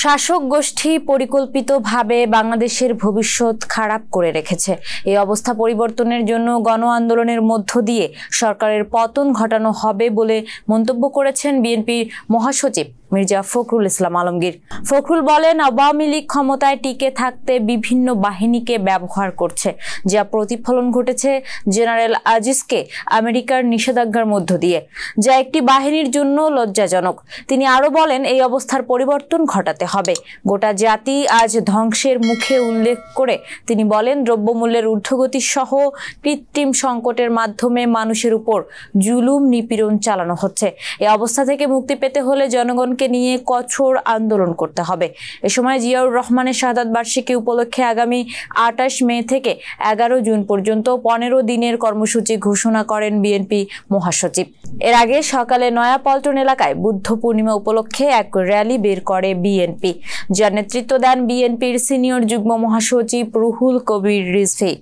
শাসক গোষ্ঠী পরিকল্পিতভাবে বাংলাদেশের ভবিষ্যৎ খারাপ করে রেখেছে। এই অবস্থা পরিবর্তনের জন্য গণ আন্দোলনের মধ্য দিয়ে সরকারের পতন ঘটানো হবে বলে মন্তব্য করেছেন বিএনপির মহাসচিব মির্জা ফখরুল ইসলাম আলমগীর। ফখরুল বলেন, আওয়ামী লীগ ক্ষমতায় টিকে থাকতে বিভিন্ন বাহিনীকে ব্যবহার করছে, যা প্রতিফলন ঘটেছে জেনারেল আজিজকে আমেরিকার নিষেধাজ্ঞার মধ্য দিয়ে, যা একটি বাহিনীর জন্য লজ্জাজনক। তিনি আরো বলেন, এই অবস্থার পরিবর্তন ঘটাতে হবে। গোটা জাতি আজ ধ্বংসের মুখে। উল্লেখ করে তিনি বলেন, দ্রব্যমূল্যের ঊর্ধ্বগতি সহ কৃত্রিম সংকটের মাধ্যমে মানুষের উপর জুলুম নিপীড়ন চালানো হচ্ছে। এই অবস্থা থেকে মুক্তি পেতে হলে জনগণকে নিয়ে কঠোর আন্দোলন করতে হবে। এ সময় জিয়াউর রহমানের শাহাদাত বার্ষিকী উপলক্ষে আগামী 28 মে থেকে 11 জুন পর্যন্ত 15 দিনের কর্মসূচি ঘোষণা করেন বিএনপি মহাসচিব। এর আগে সকালে নয়াপল্টন এলাকায় বুদ্ধ পূর্ণিমা উপলক্ষে এক র্যালি বের করে বিএনপি, যার নেতৃত্ব দেন বিএনপির সিনিয়র যুগ্ম মহাসচিব রুহুল কবির রিজভী।